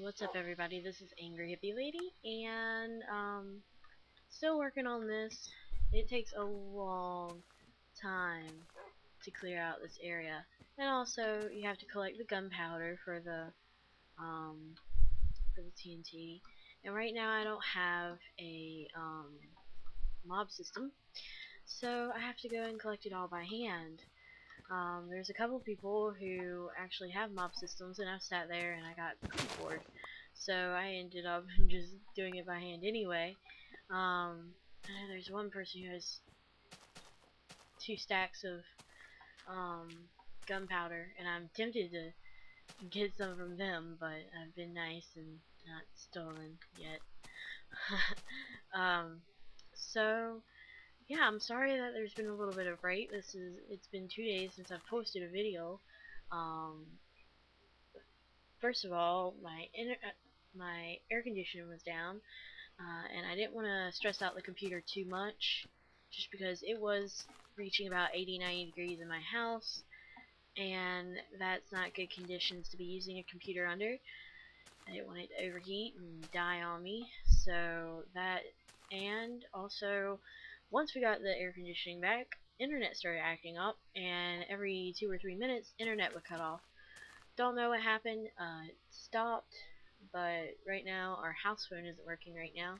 What's up everybody, this is Angry Hippie Lady, and still working on this. It takes a long time to clear out this area, and also you have to collect the gunpowder for the TNT, and right now I don't have a mob system, so I have to go and collect it all by hand. There's a couple people who actually have mob systems, and I've sat there and I got pretty bored. So I ended up just doing it by hand anyway. There's one person who has 2 stacks of gunpowder, and I'm tempted to get some from them, but I've been nice and not stolen yet. So yeah, I'm sorry that there's been a little bit of break. It's been 2 days since I've posted a video. First of all, my air conditioning was down, and I didn't want to stress out the computer too much, just because it was reaching about 80-90 degrees in my house, and that's not good conditions to be using a computer under. I didn't want it to overheat and die on me, so that, and also once we got the air conditioning back, internet started acting up, and every 2 or 3 minutes, internet would cut off. Don't know what happened. It stopped, but right now our house phone isn't working right now.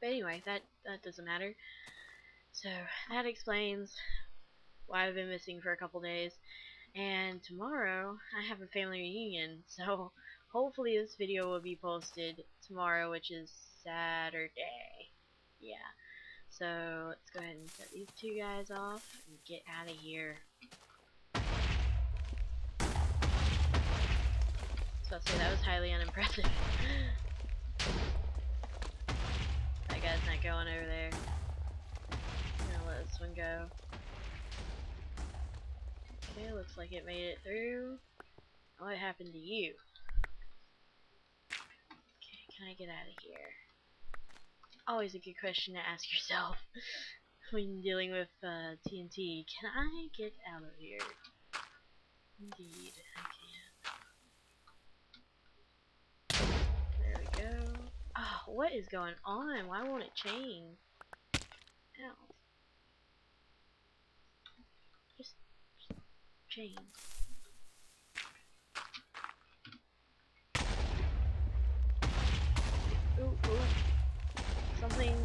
But anyway, that doesn't matter. So that explains why I've been missing for a couple days. And tomorrow I have a family reunion, so hopefully this video will be posted tomorrow, which is Saturday. Yeah. So let's go ahead and set these 2 guys off and get out of here. So I'll say that was highly unimpressive. That guy's not going over there. I'm gonna let this one go. Okay, looks like it made it through. What happened to you? Okay, can I get out of here? Always a good question to ask yourself when dealing with TNT. Can I get out of here? Indeed, I can. There we go. Oh, what is going on? Why won't it change? Ow. Just change. Ooh, ooh. Something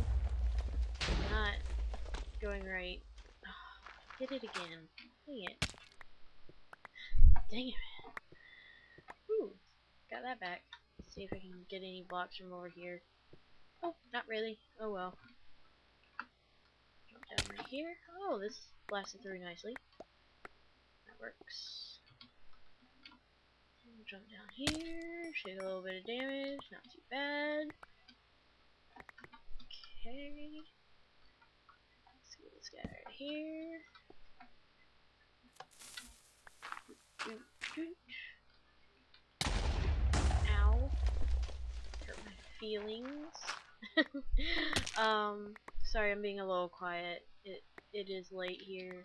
not going right. Oh, hit it again. Dang it. Dang it. Ooh, got that back. Let's see if I can get any blocks from over here. Oh, not really. Oh well. Jump down right here. Oh, this blasted through nicely. That works. Jump down here. Take a little bit of damage. Not too bad. Okay. Let's get this guy right here. Ow. Hurt my feelings. Sorry I'm being a little quiet. It is late here,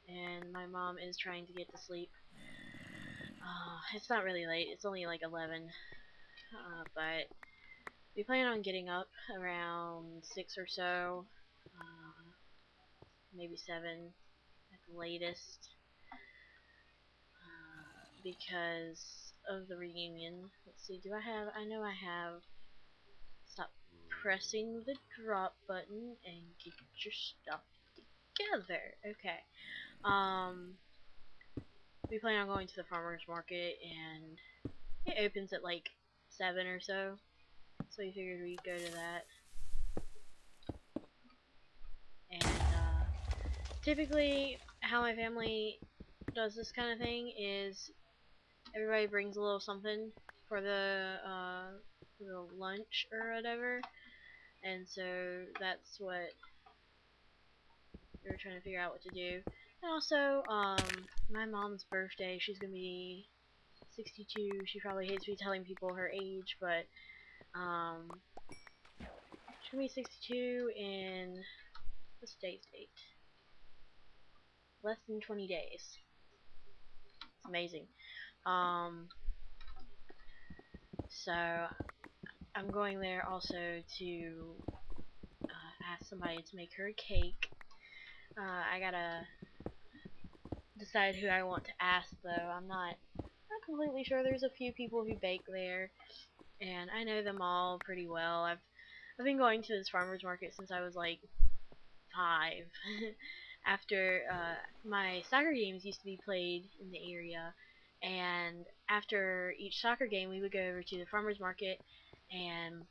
and my mom is trying to get to sleep. It's not really late, it's only like 11, but we plan on getting up around 6 or so, maybe 7 at the latest, because of the reunion. Let's see, I know I have, stop pressing the drop button and get your stuff together. Okay. We plan on going to the farmer's market, and it opens at like 7 or so. So we figured we'd go to that. And typically how my family does this kind of thing is everybody brings a little something for the lunch or whatever. And so that's what we were trying to figure out what to do. And also, my mom's birthday, she's gonna be 62. She probably hates me telling people her age, but she's gonna be 62 in, what's today's date? Less than 20 days. It's amazing. So I'm going there also to ask somebody to make her a cake. I gotta decide who I want to ask though. I'm not completely sure. There's a few people who bake there, and I know them all pretty well. I've been going to this farmer's market since I was like 5. After my soccer games used to be played in the area, and after each soccer game we would go over to the farmer's market, and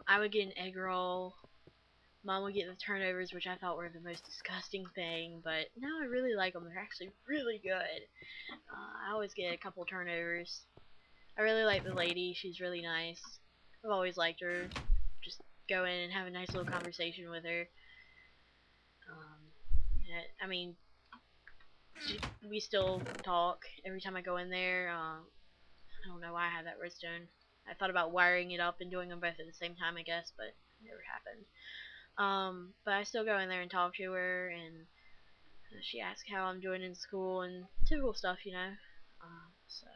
I would get an egg roll. Mom would get the turnovers, which I thought were the most disgusting thing, but now I really like them. They're actually really good. I always get a couple turnovers. I really like the lady. She's really nice. I've always liked her. Just go in and have a nice little conversation with her. I mean, we still talk every time I go in there. I don't know why I had that redstone. I thought about wiring it up and doing them both at the same time, I guess, but it never happened. But I still go in there and talk to her, and she asks how I'm doing in school and typical stuff, you know. So,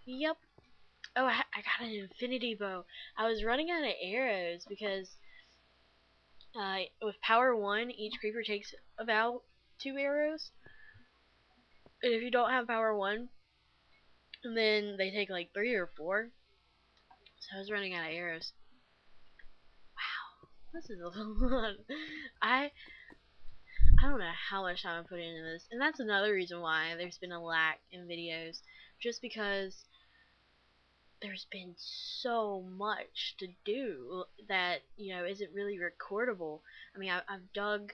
yep. Oh, I got an infinity bow. I was running out of arrows because with power 1, each creeper takes about 2 arrows. And if you don't have power 1, then they take like 3 or 4. So I was running out of arrows. Wow, this is a lot. I don't know how much time I put into this, and that's another reason why there's been a lack in videos, just because there's been so much to do that, you know, isn't really recordable. I mean, I dug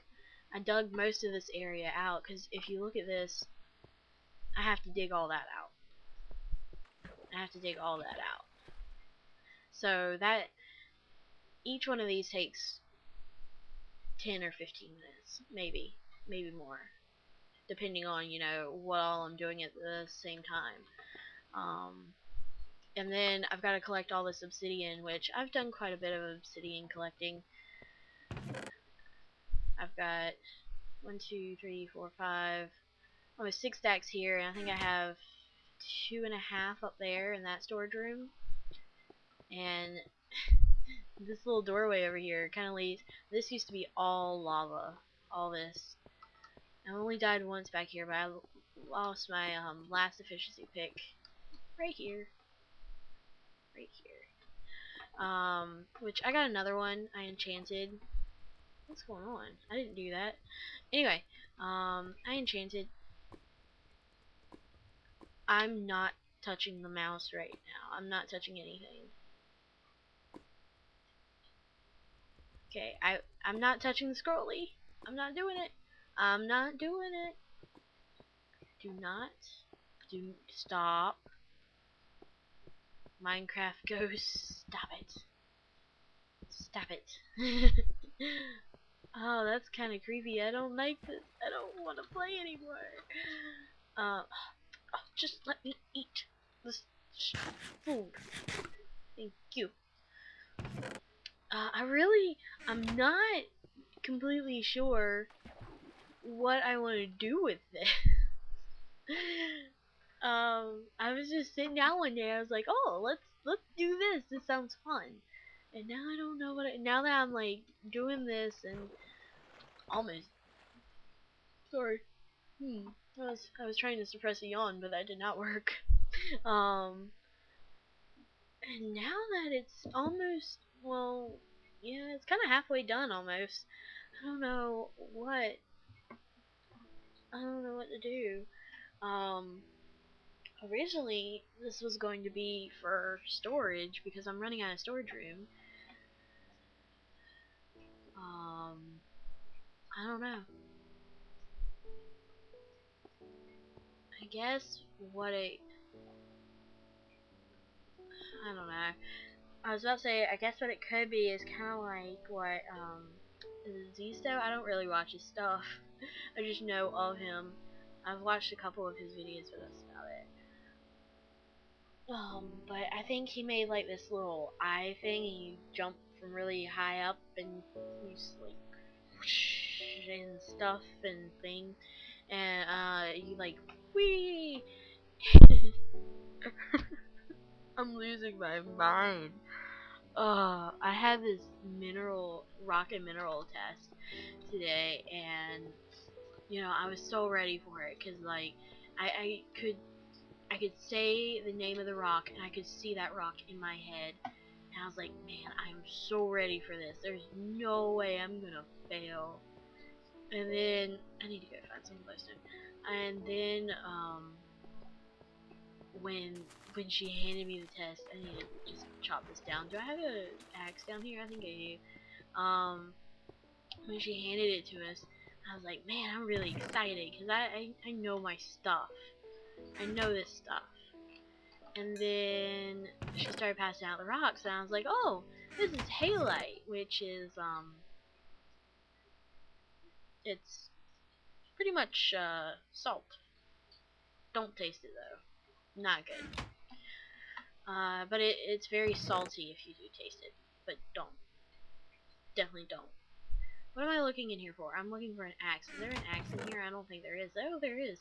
most of this area out, because if you look at this, I have to dig all that out. I have to dig all that out. So that each one of these takes 10 or 15 minutes, maybe more, depending on, you know, what all I'm doing at the same time. And then I've got to collect all this obsidian, which I've done quite a bit of obsidian collecting. I've got 1, 2, 3, 4, 5, almost 6 stacks here, and I think I have 2.5 up there in that storage room. And this little doorway over here kind of leads. This used to be all lava, all this. I only died once back here, but I lost my last efficiency pick right here. Which I got another one I enchanted. What's going on? I didn't do that. Anyway, I enchanted. I'm not touching the mouse right now. I'm not touching anything. Okay, I'm not touching the scrolly. I'm not doing it. I'm not doing it. Stop. Minecraft Ghost, stop it. Stop it. Oh, that's kind of creepy. I don't like this. I don't want to play anymore. Oh, just let me eat this food. Thank you. I'm not completely sure what I want to do with this. I was just sitting down one day. I was like, oh, let's do this. This sounds fun. And now I don't know now that I'm like doing this and almost. Sorry. I was trying to suppress a yawn, but that did not work. And now that it's almost, well, yeah, it's kind of halfway done almost. I don't know what. I don't know what to do. Originally this was going to be for storage because I'm running out of storage room. I don't know. I guess I don't know. I was about to say, I guess what it could be is kind of like what, is it Zisto? I don't really watch his stuff. I just know of him. I've watched a couple of his videos, but that's about it. But I think he made like this little eye thing, and you jump from really high up, and you just like, whoosh, and stuff and thing, and you like, whee! I'm losing my mind. I had this rock and mineral test today, and I was so ready for it, cause like, I could say the name of the rock, and I could see that rock in my head, and I was like, man, I'm so ready for this. There's no way I'm gonna fail. And then I need to go find some glowstone. And then when she handed me the test, I need to just chop this down. Do I have an axe down here? I think I do. When she handed it to us, I was like, man, I'm really excited because I know my stuff. I know this stuff. And then she started passing out the rocks, and I was like, oh, this is halite, which is it's pretty much salt. Don't taste it though, not good. But it's very salty if you do taste it, but definitely don't. What am I looking in here for? I'm looking for an axe. Is there an axe in here? I don't think there is. Oh, there is.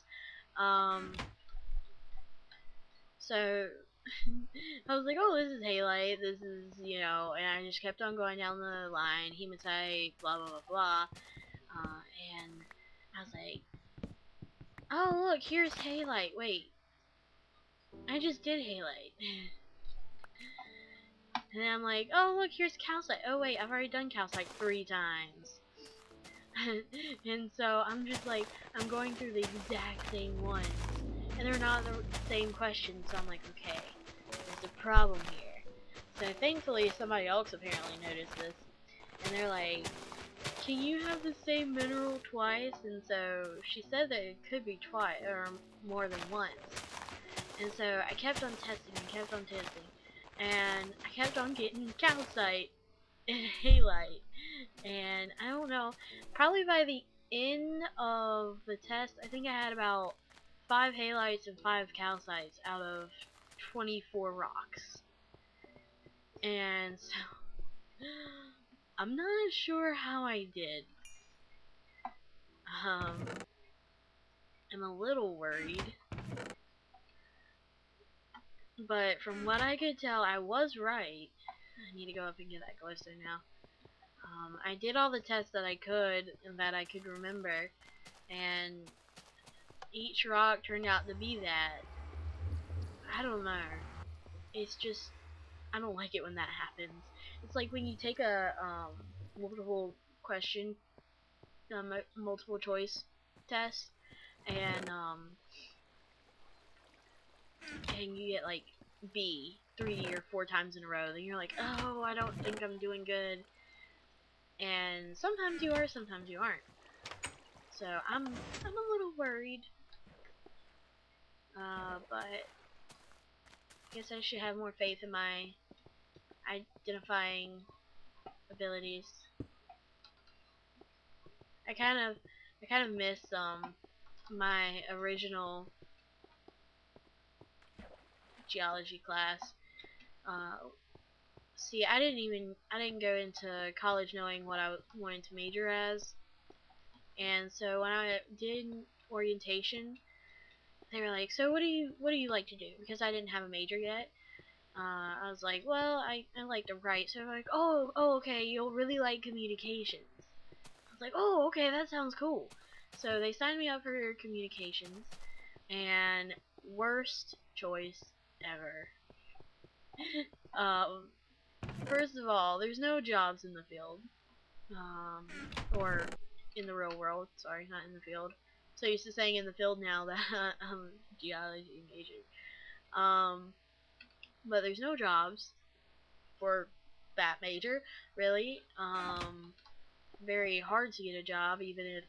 So I was like, oh, this is halite. This is, and I just kept on going down the line. Hematite, blah blah blah blah. And I was like, oh look, here's halite. Wait, I just did halite. And then I'm like, oh look, here's calcite. Oh wait, I've already done calcite 3 times. And so I'm just like, I'm going through the exact same ones, and they're not the same questions, so I'm like, okay, there's a problem here. So thankfully somebody else apparently noticed this, and they're like, can you have the same mineral twice? And so she said that it could be twice, or more than once. And so I kept on testing and kept on testing, and I kept on getting calcite and halite. And I don't know, probably by the end of the test, I think I had about 5 halites and 5 calcites out of 24 rocks. And so, I'm not sure how I did. I'm a little worried. But from what I could tell, I was right. I need to go up and get that glowstone now. I did all the tests that I could and that I could remember, and each rock turned out to be that. I don't know. It's just, I don't like it when that happens. It's like when you take a multiple question, multiple choice test, and you get like B 3 or 4 times in a row. Then you're like, oh, I don't think I'm doing good. And sometimes you are, sometimes you aren't. So I'm a little worried. But I guess I should have more faith in my identifying abilities. I kind of miss my original geology class. See, I didn't go into college knowing what I wanted to major as, and so when I did orientation, they were like, so what do you like to do? Because I didn't have a major yet. I was like, well, I like to write. So they're like, oh, okay, you'll really like communications. I was like, oh, okay, that sounds cool. So they signed me up for communications, and worst choice ever. First of all, there's no jobs in the field, or in the real world. Sorry, not in the field. So used to saying in the field now that I'm geology major. But there's no jobs for that major, really. Very hard to get a job, even if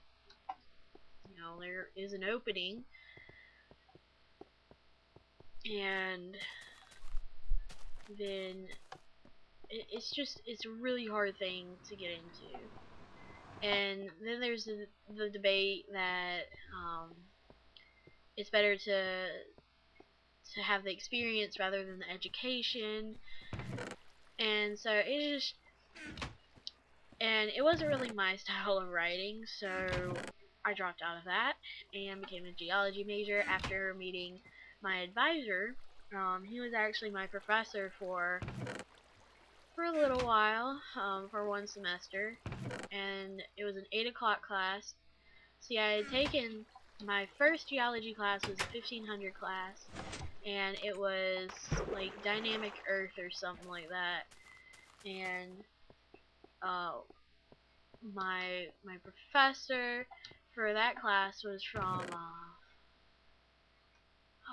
there is an opening. And then it's a really hard thing to get into. And then there's the debate that it's better to have the experience rather than the education. And so it wasn't really my style of writing, so I dropped out of that and became a geology major after meeting my advisor, He was actually my professor for a little while, for one semester, and it was an 8 o'clock class. See, I had taken my first geology class was a 1500 class, and it was like dynamic earth or something like that. And uh, my professor for that class was from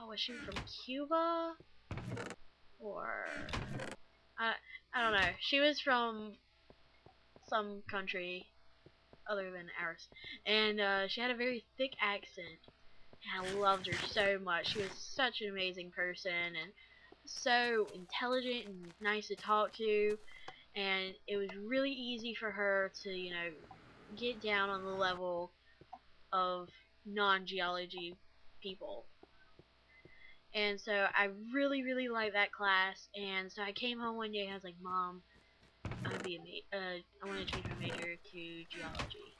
was she from Cuba or I I don't know. She was from some country other than ours, and she had a very thick accent. And I loved her so much. She was such an amazing person and so intelligent and nice to talk to. And it was really easy for her to, get down on the level of non-geology people. And so I really, really liked that class. And so I came home one day and I was like, Mom, I want to change my major to geology.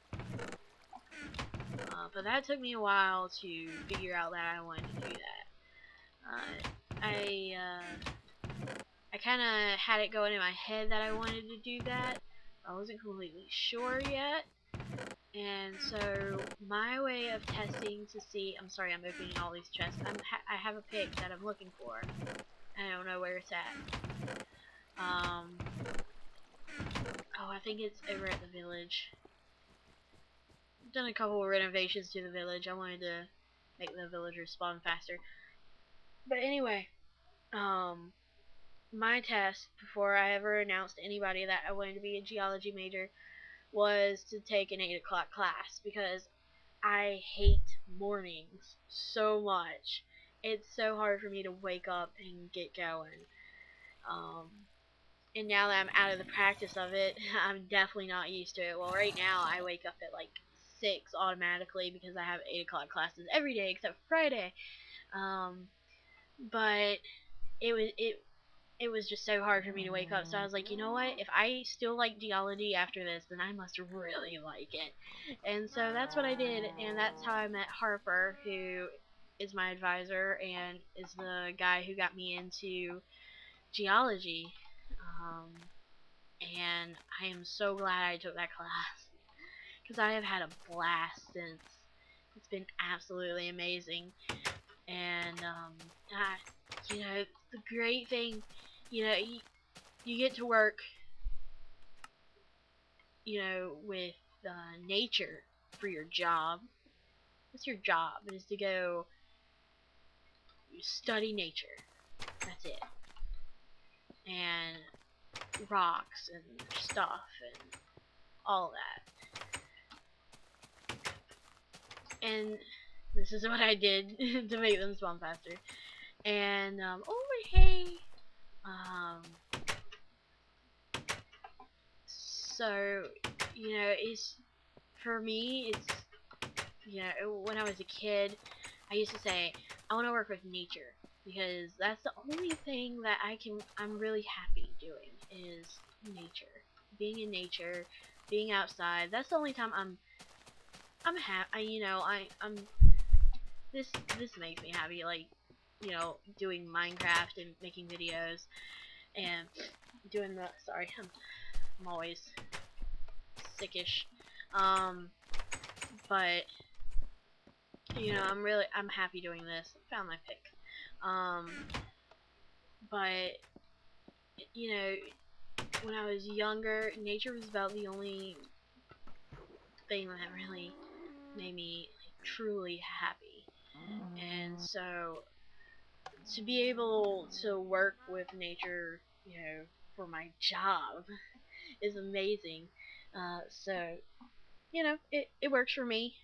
But that took me a while to figure out that I wanted to do that. I kind of had it going in my head that I wanted to do that. I wasn't completely sure yet. And so my way of testing to see, I'm sorry, I'm opening all these chests. I have a pick that I'm looking for. I don't know where it's at. Oh, I think it's over at the village. I've done a couple of renovations to the village. I wanted to make the villagers spawn faster. But anyway, my test before I ever announced to anybody that I wanted to be a geology major was to take an 8 o'clock class because I hate mornings so much. It's so hard for me to wake up and get going. Um, and now that I'm out of the practice of it, I'm definitely not used to it. Well, right now I wake up at like 6 automatically because I have 8 o'clock classes every day except Friday. But it was just so hard for me to wake up. So I was like, you know what? If I still like geology after this, then I must really like it. And so that's what I did, and that's how I met Harper, who is my advisor and is the guy who got me into geology. Um, and I am so glad I took that class because I have had a blast since. It's been absolutely amazing. And the great thing, you get to work, with nature for your job. That's your job, is to go study nature. That's it. And rocks and stuff and all that. And this is what I did to make them spawn faster. And, hey! Um, so, it's, for me, it's, when I was a kid, I used to say, I want to work with nature, because that's the only thing that I'm really happy doing, is nature. Being in nature, being outside, that's the only time I'm happy, this makes me happy, like, doing Minecraft and making videos, and doing sorry, I'm always sickish, but, I'm happy doing this. Found my pick. But, when I was younger, nature was about the only thing that really made me truly happy. And so, to be able to work with nature, for my job is amazing. So, it works for me.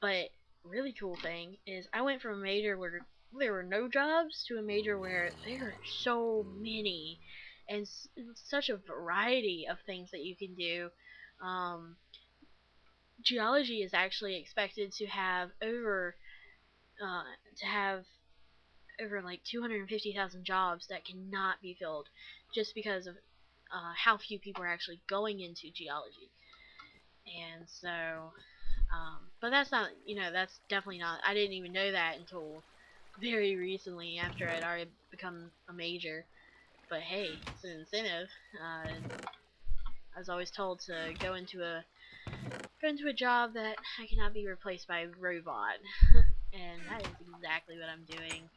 But really cool thing is I went from a major where there were no jobs to a major where there are so many and such a variety of things that you can do. Um, Geology is actually expected to have uh, to have over like 250,000 jobs that cannot be filled just because of how few people are actually going into geology. And so, but that's not, that's definitely not, I didn't even know that until very recently after I'd already become a major. But hey, it's an incentive. I was always told to go into a job that I cannot be replaced by a robot, and that is exactly what I'm doing.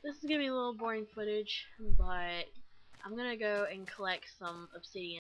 This is gonna be a little boring footage, but I'm gonna go and collect some obsidian